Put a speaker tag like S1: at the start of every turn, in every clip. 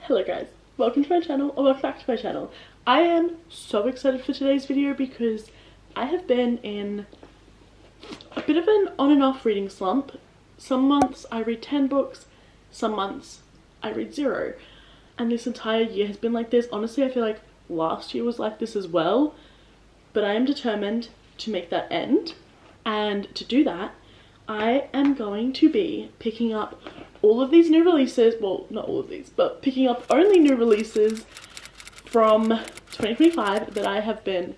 S1: Hello guys, welcome to my channel, or welcome back to my channel. I am so excited for today's video because I have been in a bit of an on and off reading slump. Some months I read 10 books, some months I read 0. And this entire year has been like this. Honestly, I feel like last year was like this as well. But I am determined to make that end. And to do that, I am going to be picking up all of these new releases, well, not all of these, but picking up only new releases from 2025 that I have been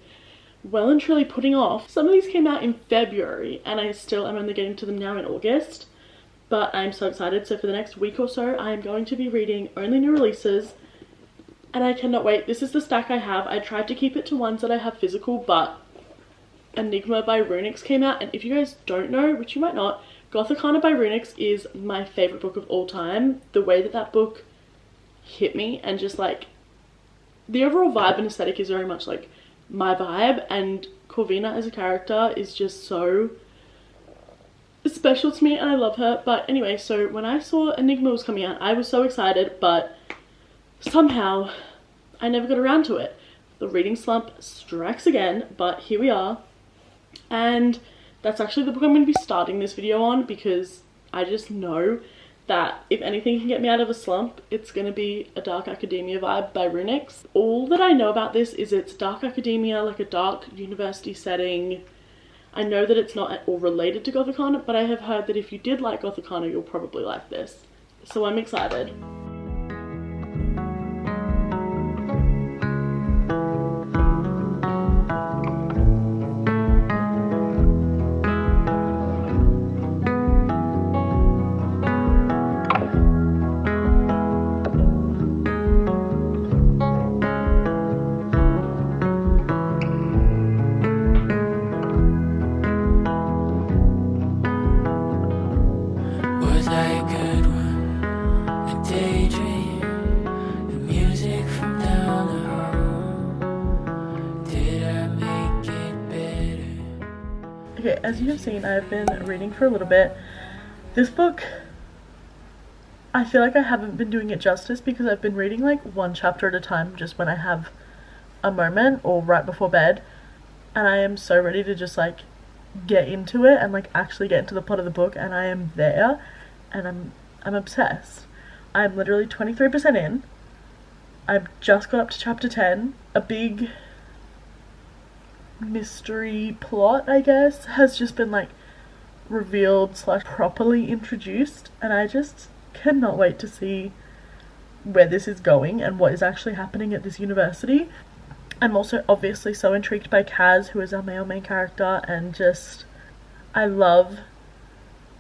S1: well and truly putting off. Some of these came out in February and I still am only getting to them now in August, but I'm so excited. So for the next week or so, I am going to be reading only new releases and I cannot wait. This is the stack I have. I tried to keep it to ones that I have physical, but Enigma by Runyx came out, and if you guys don't know, which you might not, Gothicana by Runyx is my favourite book of all time. The way that that book hit me, and just like the overall vibe and aesthetic is very much like my vibe, and Corvina as a character is just so special to me and I love her. But anyway, so when I saw Enigma was coming out, I was so excited, but somehow I never got around to it. The reading slump strikes again, but here we are. And that's actually the book I'm going to be starting this video on, because I just know that if anything can get me out of a slump, it's going to be a dark academia vibe by Runyx. All that I know about this is it's dark academia, like a dark university setting. I know that it's not at all related to Gothicana, but I have heard that if you did like Gothicana, you'll probably like this. So I'm excited. Okay, as you have seen, I have been reading for a little bit. This book, I feel like I haven't been doing it justice because I've been reading like one chapter at a time just when I have a moment or right before bed, and I am so ready to just like get into it and like actually get into the plot of the book, and I am there and I'm obsessed. I'm literally 23% in. I've just got up to chapter 10. A big mystery plot, I guess, has just been like revealed / properly introduced, and I just cannot wait to see where this is going and what is actually happening at this university. I'm also obviously so intrigued by Kaz, who is our male main character, and just I love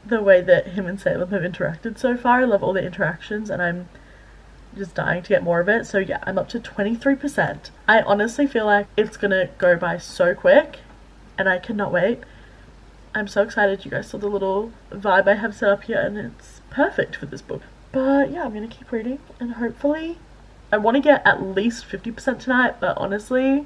S1: the way that him and Salem have interacted so far. I love all the interactions and I'm just dying to get more of it. So yeah, I'm up to 23%. I honestly feel like it's gonna go by so quick and I cannot wait. I'm so excited. You guys saw the little vibe I have set up here and it's perfect for this book. But yeah, I'm gonna keep reading and hopefully I want to get at least 50% tonight, but honestly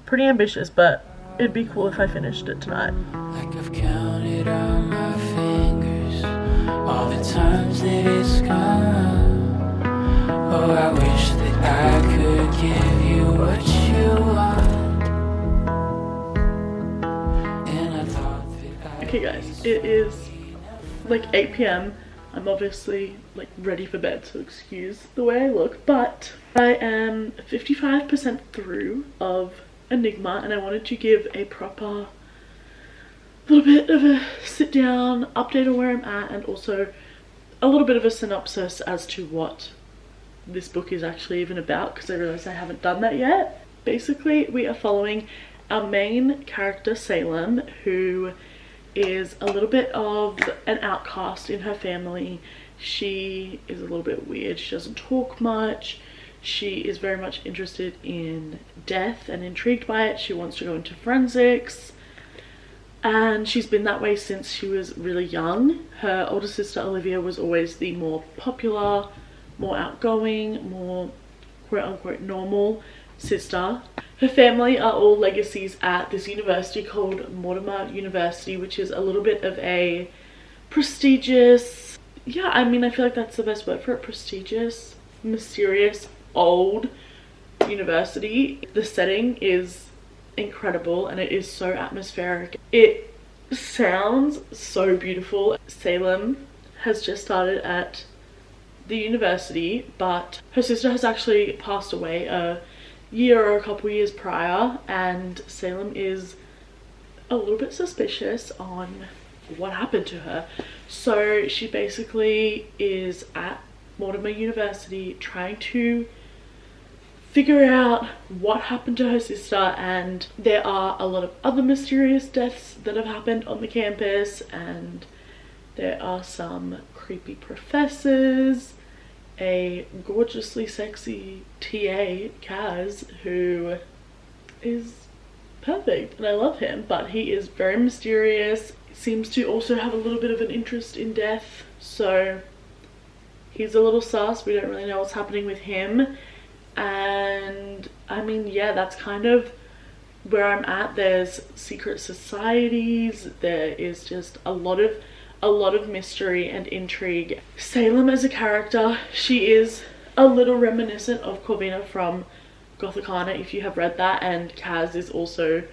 S1: pretty ambitious, but it'd be cool if I finished it tonight.
S2: Like I've counted on my fingers all the times that it's gone. Oh, I wish that I could give you what you want. And I thought that
S1: Okay guys, it is like 8 p.m. I'm obviously like ready for bed, so excuse the way I look, but I am 55% through of Enigma and I wanted to give a proper little bit of a sit down update on where I'm at, and also a little bit of a synopsis as to what this book is actually even about, because I realized I haven't done that yet. Basically, we are following our main character Salem, who is a little bit of an outcast in her family. She is a little bit weird. She doesn't talk much. She is very much interested in death and intrigued by it. She wants to go into forensics, and she's been that way since she was really young. Her older sister Olivia was always the more popular, more outgoing, more quote-unquote normal sister. Her family are all legacies at this university called Mortimer University, which is a little bit of a prestigious yeah, I mean, I feel like that's the best word for it. Prestigious, mysterious, old university. The setting is incredible and it is so atmospheric. It sounds so beautiful. Salem has just started at the university, but her sister has actually passed away a year or a couple years prior, and Salem is a little bit suspicious on what happened to her. So she basically is at Mortimer University trying to figure out what happened to her sister, and there are a lot of other mysterious deaths that have happened on the campus, and there are some creepy professors, a gorgeously sexy TA, Kaz, who is perfect and I love him, but he is very mysterious, seems to also have a little bit of an interest in death, so he's a little sus. We don't really know what's happening with him. And I mean, yeah, that's kind of where I'm at. There's secret societies, there is just a lot of mystery and intrigue. Salem as a character, she is a little reminiscent of Corvina from Gothicana, if you have read that, and Kaz is also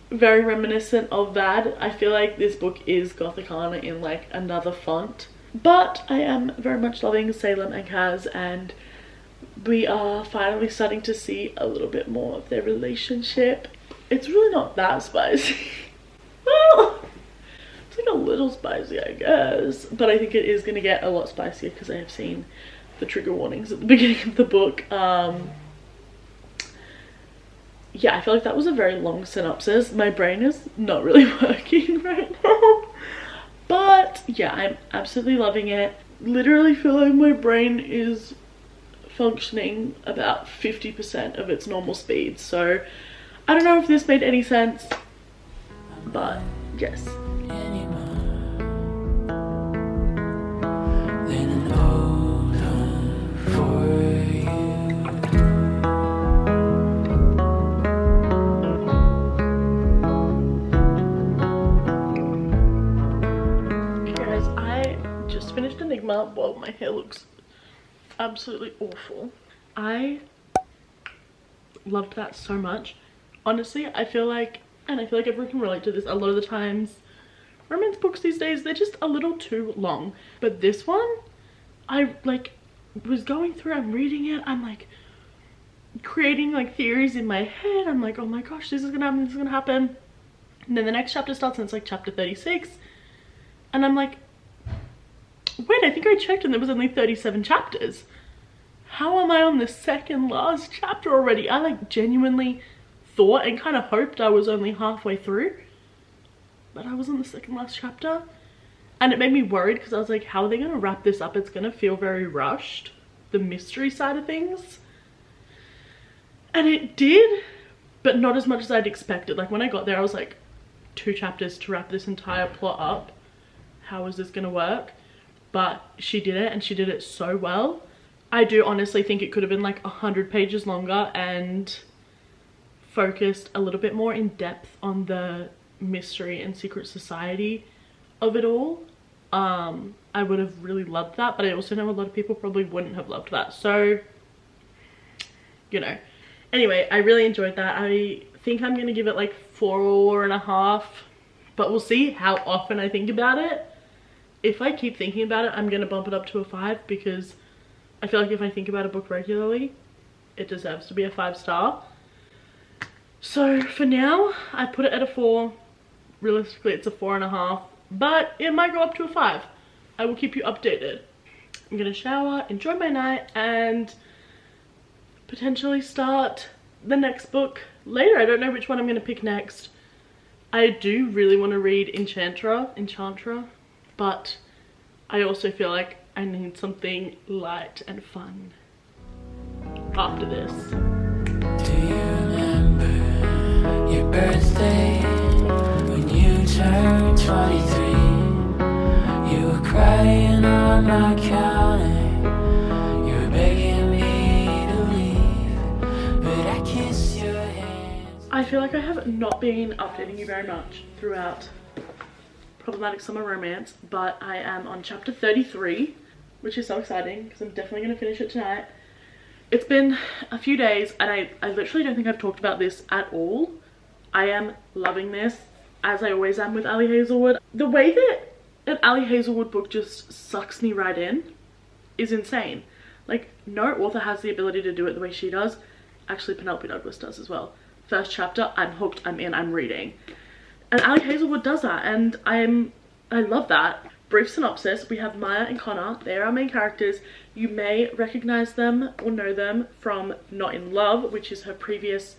S1: very reminiscent of that. I feel like this book is Gothicana in like another font, but I am very much loving Salem and Kaz, and we are finally starting to see a little bit more of their relationship. It's really not that spicy. Well, it's like a little spicy, I guess, but I think it is going to get a lot spicier because I have seen the trigger warnings at the beginning of the book. Yeah, I feel like that was a very long synopsis. My brain is not really working right now. But yeah, I'm absolutely loving it. Literally feel like my brain is functioning about 50% of its normal speed. So I don't know if this made any sense, but yes. Finished Enigma. Whoa, my hair looks absolutely awful. I loved that so much. Honestly, I feel like everyone can relate to this, a lot of the times romance books these days, they're just a little too long. But this one, I like was going through, I'm reading it, I'm like creating like theories in my head. I'm like, oh my gosh, this is gonna happen, this is gonna happen. And then the next chapter starts and it's like chapter 36. And I'm like, wait, I think I checked and there was only 37 chapters. How am I on the second last chapter already? I like genuinely thought and kind of hoped I was only halfway through, but I was on the second last chapter, and it made me worried because I was like, how are they going to wrap this up? It's going to feel very rushed, the mystery side of things. And it did, but not as much as I'd expected. Like when I got there, I was like, 2 chapters to wrap this entire plot up. How is this going to work? But she did it, and she did it so well. I do honestly think it could have been like 100 pages longer and focused a little bit more in depth on the mystery and secret society of it all. I would have really loved that, but I also know a lot of people probably wouldn't have loved that. So, you know. Anyway, I really enjoyed that. I think I'm going to give it like 4.5, but we'll see how often I think about it. If I keep thinking about it, I'm going to bump it up to a 5, because I feel like if I think about a book regularly, it deserves to be a 5-star. So for now, I put it at a 4. Realistically, it's a 4.5, but it might go up to a 5. I will keep you updated. I'm going to shower, enjoy my night, and potentially start the next book later. I don't know which one I'm going to pick next. I do really want to read Enchantra. But I also feel like I need something light and fun after this.
S2: Do you remember your birthday when you turned 23? You were crying on my counter. You were begging me to leave, but I kissed your hands.
S1: I feel like I have not been updating you very much throughout Problematic Summer Romance, but I am on chapter 33, which is so exciting because I'm definitely going to finish it tonight. It's been a few days and I literally don't think I've talked about this at all. I am loving this, as I always am with Ali Hazelwood. The way that an Ali Hazelwood book just sucks me right in is insane. Like, no author has the ability to do it the way she does. Actually, Penelope Douglas does as well. First chapter, I'm hooked, I'm in, I'm reading. And Ali Hazelwood does that, and I love that. Brief synopsis, we have Maya and Connor. They are our main characters. You may recognize them or know them from Not in Love, which is her previous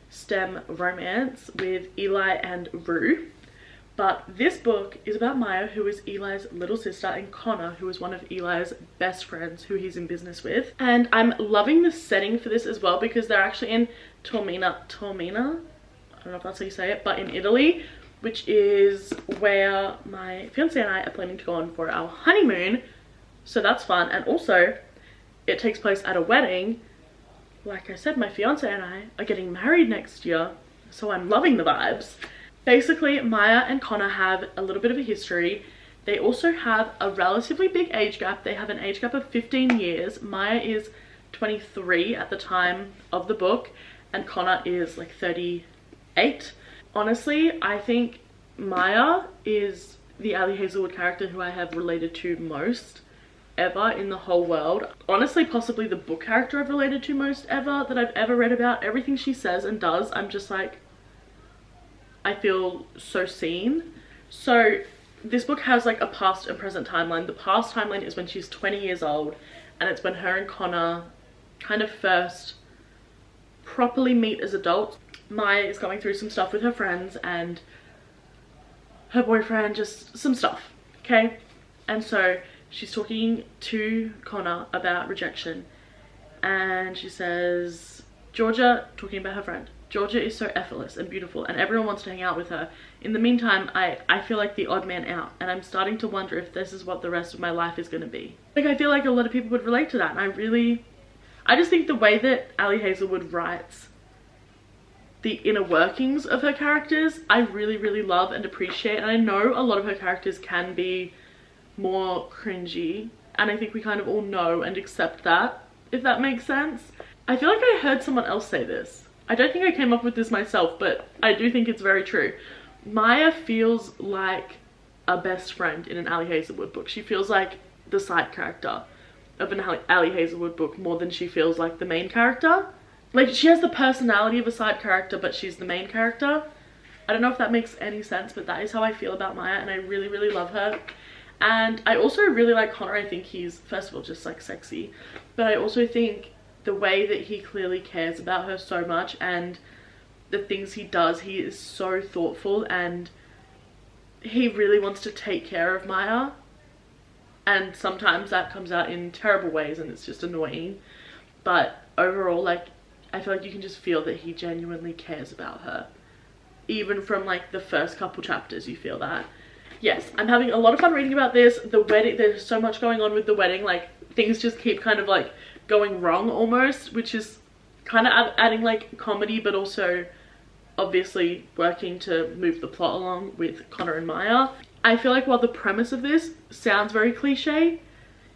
S1: STEM romance with Eli and Rue. But this book is about Maya, who is Eli's little sister, and Connor, who is one of Eli's best friends who he's in business with. And I'm loving the setting for this as well because they're actually in Taormina, I don't know if that's how you say it, but in Italy, which is where my fiance and I are planning to go on for our honeymoon. So that's fun. And also, it takes place at a wedding. Like I said, my fiance and I are getting married next year, so I'm loving the vibes. Basically, Maya and Connor have a little bit of a history. They also have a relatively big age gap. They have an age gap of 15 years. Maya is 23 at the time of the book, and Connor is like 38. Honestly, I think Maya is the Ali Hazelwood character who I have related to most ever in the whole world. Honestly, possibly the book character I've related to most ever that I've ever read about. Everything she says and does, I'm just like, I feel so seen. So this book has like a past and present timeline. The past timeline is when she's 20 years old, and it's when her and Connor kind of first properly meet as adults. Maya is going through some stuff with her friends and her boyfriend, just some stuff, okay? And so she's talking to Connor about rejection, and she says, Georgia, talking about her friend, Georgia is so effortless and beautiful and everyone wants to hang out with her. In the meantime, I feel like the odd man out, and I'm starting to wonder if this is what the rest of my life is going to be. Like, I feel like a lot of people would relate to that, and I just think the way that Ali Hazelwood writes the inner workings of her characters, I really love and appreciate. And I know a lot of her characters can be more cringy, and I think we kind of all know and accept that, if that makes sense. I feel like I heard someone else say this. I don't think I came up with this myself, but I do think it's very true. Maya feels like a best friend in an Ali Hazelwood book. She feels like the side character of an Ali Hazelwood book more than she feels like the main character. Like, she has the personality of a side character, but she's the main character. I don't know if that makes any sense, but that is how I feel about Maya, and I really love her. And I also really like Connor. I think he's, first of all, just like sexy, but I also think the way that he clearly cares about her so much, and the things he does, he is so thoughtful, and he really wants to take care of Maya. And sometimes that comes out in terrible ways and it's just annoying, but overall, like, I feel like you can just feel that he genuinely cares about her. Even from like the first couple chapters, you feel that. Yes, I'm having a lot of fun reading about this. The wedding, there's so much going on with the wedding, like things just keep kind of like going wrong almost, which is kind of adding like comedy, but also obviously working to move the plot along with Connor and Maya. I feel like while the premise of this sounds very cliche,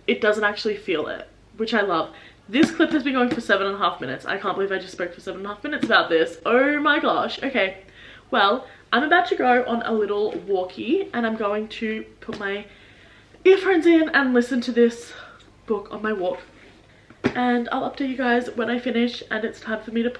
S1: it doesn't actually feel it, which I love. This clip has been going for 7.5 minutes. I can't believe I just spoke for 7.5 minutes about this. Oh my gosh. Okay, well, I'm about to go on a little walkie, and I'm going to put my earphones in and listen to this book on my walk. And I'll update you guys when I finish and it's time for me to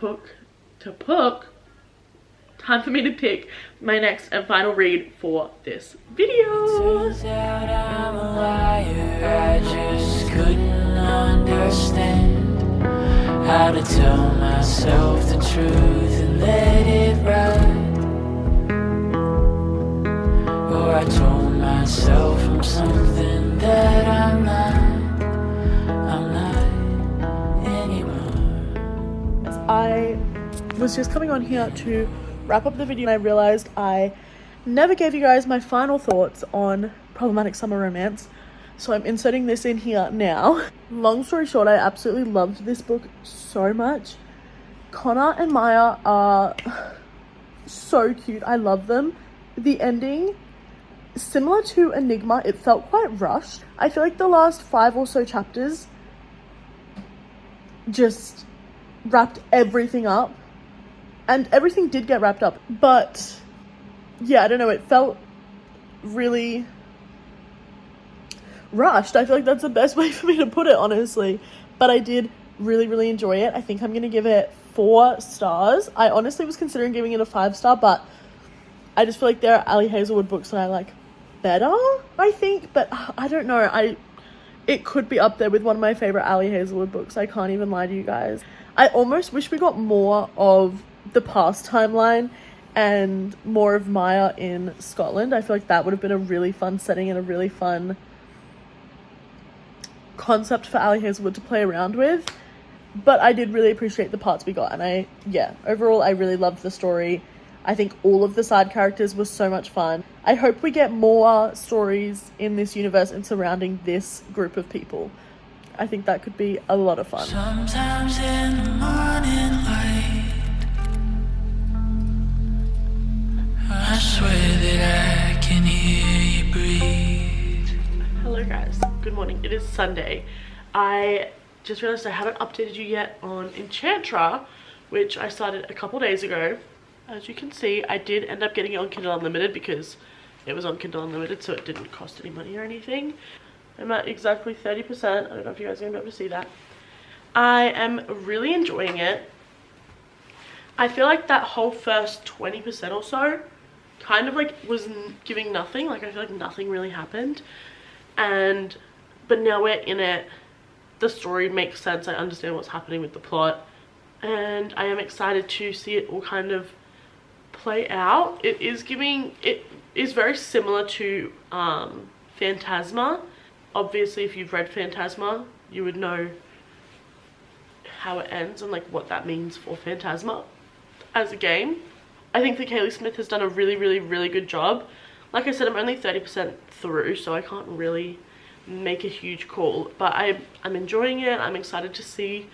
S1: pick my next and final read for this video.
S2: Turns out I'm a liar. I just couldn't understand how to tell myself the truth and let it ride. Or I told myself I'm something that I'm not anymore.
S1: I was just coming on here to wrap up the video, and I realized I never gave you guys my final thoughts on Problematic Summer Romance, so I'm inserting this in here now. Long story short, I absolutely loved this book so much. Connor and Maya are so cute. I love them. The ending similar to Enigma, it felt quite rushed. I feel like the last 5 or so chapters just wrapped everything up, and everything did get wrapped up, but yeah, I don't know, it felt really rushed. I feel like that's the best way for me to put it, honestly, but I did really enjoy it. I think I'm gonna give it 4 stars. I honestly was considering giving it a 5-star, but I just feel like there are Ali Hazelwood books that I like better, I think, but I don't know, it could be up there with one of my favorite Ali Hazelwood books. I can't even lie to you guys. I almost wish we got more of the past timeline and more of Maya in Scotland. I feel like that would have been a really fun setting and a really fun concept for Ali Hazelwood to play around with. But I did really appreciate the parts we got, and overall I really loved the story. I think all of the side characters were so much fun. I hope we get more stories in this universe and surrounding this group of people. I think that could be a lot of fun.
S2: Sometimes in the morning light, I swear that I can hear you breathe.
S1: Hello guys, good morning. It is Sunday. I just realized I haven't updated you yet on Enchantra, which I started a couple days ago. As you can see, I did end up getting it on Kindle Unlimited because it was on Kindle Unlimited, so it didn't cost any money or anything. I'm at exactly 30%. I don't know if you guys are going to be able to see that. I am really enjoying it. I feel like that whole first 20% or so kind of like was giving nothing. Like, I feel like nothing really happened. But now we're in it. The story makes sense. I understand what's happening with the plot. And I am excited to see it all kind of play out. It is very similar to Phantasma. Obviously, if you've read Phantasma, you would know how it ends and like what that means for Phantasma as a game. I think that Kaylie Smith has done a really good job. Like I said, I'm only 30% through, so I can't really make a huge call, but I'm enjoying it. I'm excited to see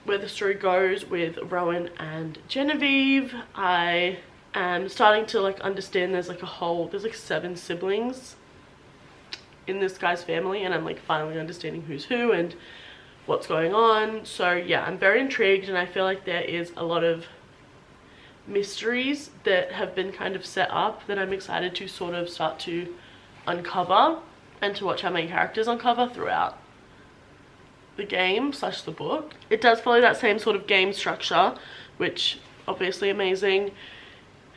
S1: where the story goes with Rowan and Genevieve. I am starting to like understand there's like 7 siblings in this guy's family, and I'm like finally understanding who's who and what's going on. So yeah, I'm very intrigued, and I feel like there is a lot of mysteries that have been kind of set up that I'm excited to sort of start to uncover and to watch our main characters uncover throughout the game / the book. It does follow that same sort of game structure, which obviously amazing.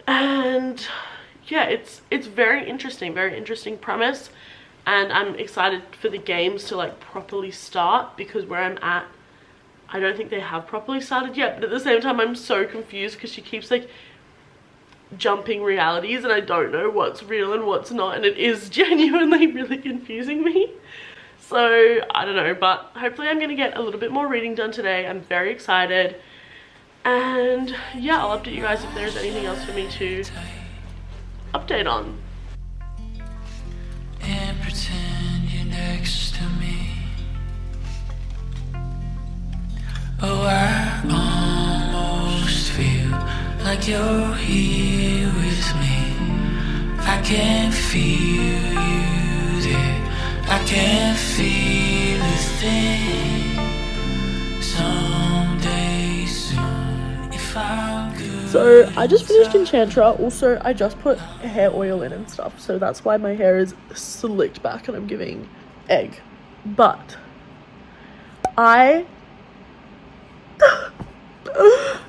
S1: And yeah, it's very interesting premise, and I'm excited for the games to like properly start, because where I'm at, I don't think they have properly started yet. But at the same time, I'm so confused because she keeps like jumping realities and I don't know what's real and what's not, and it is genuinely really confusing me. So I don't know, but hopefully I'm gonna get a little bit more reading done today. I'm very excited, and yeah, I'll update you guys if there's anything else for me to update on.
S2: And pretend you're next to me. Oh, I almost feel like you're here with me. I can feel you there. I can feel a thing. Someday soon, if I'm good.
S1: So I just finished Enchantra. Also, I just put hair oil in and stuff, so that's why my hair is slicked back and I'm giving egg. But I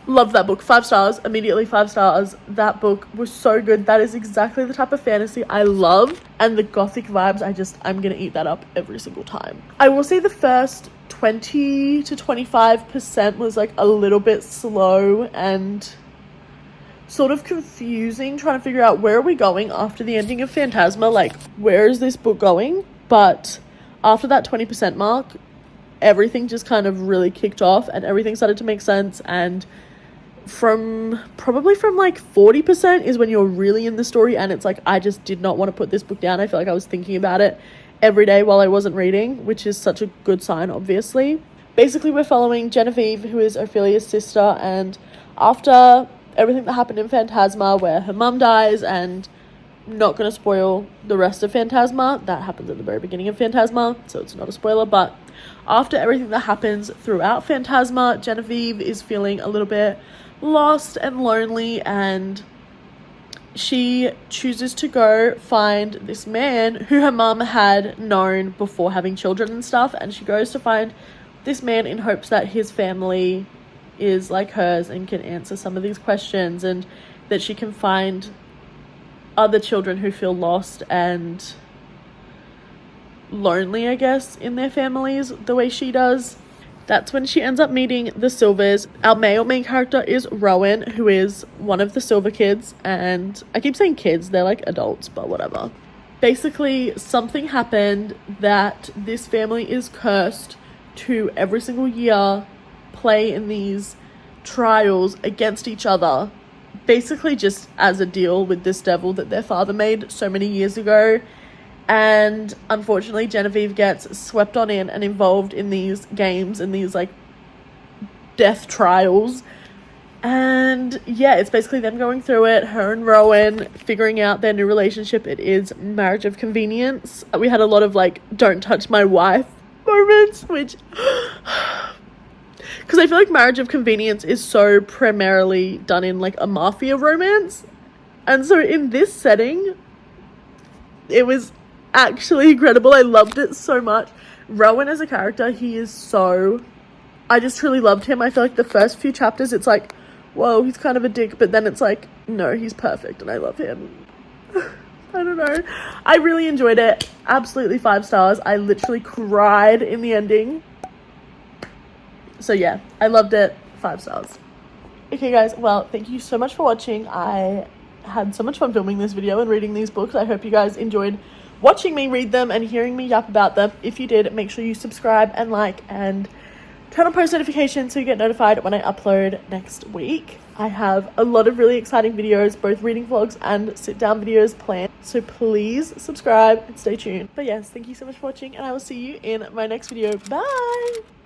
S1: love that book. 5 stars, immediately 5 stars. That book was so good. That is exactly the type of fantasy I love, and the gothic vibes, I'm gonna eat that up every single time. I will say the first 20 to 25% was like a little bit slow and sort of confusing, trying to figure out where are we going after the ending of Phantasma, like where is this book going? But after that 20% mark, everything just kind of really kicked off and everything started to make sense. And probably from like 40% is when you're really in the story, and it's like I just did not want to put this book down. I feel like I was thinking about it every day while I wasn't reading, which is such a good sign, obviously. Basically, we're following Genevieve, who is Ophelia's sister, and after everything that happened in Phantasma, where her mum dies and not going to spoil the rest of Phantasma. That happens at the very beginning of Phantasma, so it's not a spoiler. But after everything that happens throughout Phantasma, Genevieve is feeling a little bit lost and lonely, and she chooses to go find this man who her mum had known before having children and stuff, and she goes to find this man in hopes that his family is like hers and can answer some of these questions, and that she can find other children who feel lost and lonely, I guess, in their families the way she does. That's when she ends up meeting the Silvers. Our main character is Rowan, who is one of the Silver kids, and I keep saying kids, they're like adults, but whatever. Basically, something happened that this family is cursed to every single year play in these trials against each other, basically just as a deal with this devil that their father made so many years ago. And unfortunately, Genevieve gets swept on in and involved in these games and these like death trials. And yeah, it's basically them going through it, her and Rowan figuring out their new relationship. It is marriage of convenience. We had a lot of like don't touch my wife moments, which because I feel like marriage of convenience is so primarily done in like a mafia romance, and so in this setting it was actually incredible. I loved it so much. Rowan as a character, he is so, I just truly loved him. I feel like the first few chapters it's like, whoa, he's kind of a dick, but then it's like, no, he's perfect and I love him. I don't know, I really enjoyed it. Absolutely 5 stars. I literally cried in the ending. So yeah, I loved it. 5 stars. Okay guys, well, thank you so much for watching. I had so much fun filming this video and reading these books. I hope you guys enjoyed watching me read them and hearing me yap about them. If you did, make sure you subscribe and like and turn on post notifications so you get notified when I upload next week. I have a lot of really exciting videos, both reading vlogs and sit down videos planned, so please subscribe and stay tuned. But yes, thank you so much for watching, and I will see you in my next video. Bye!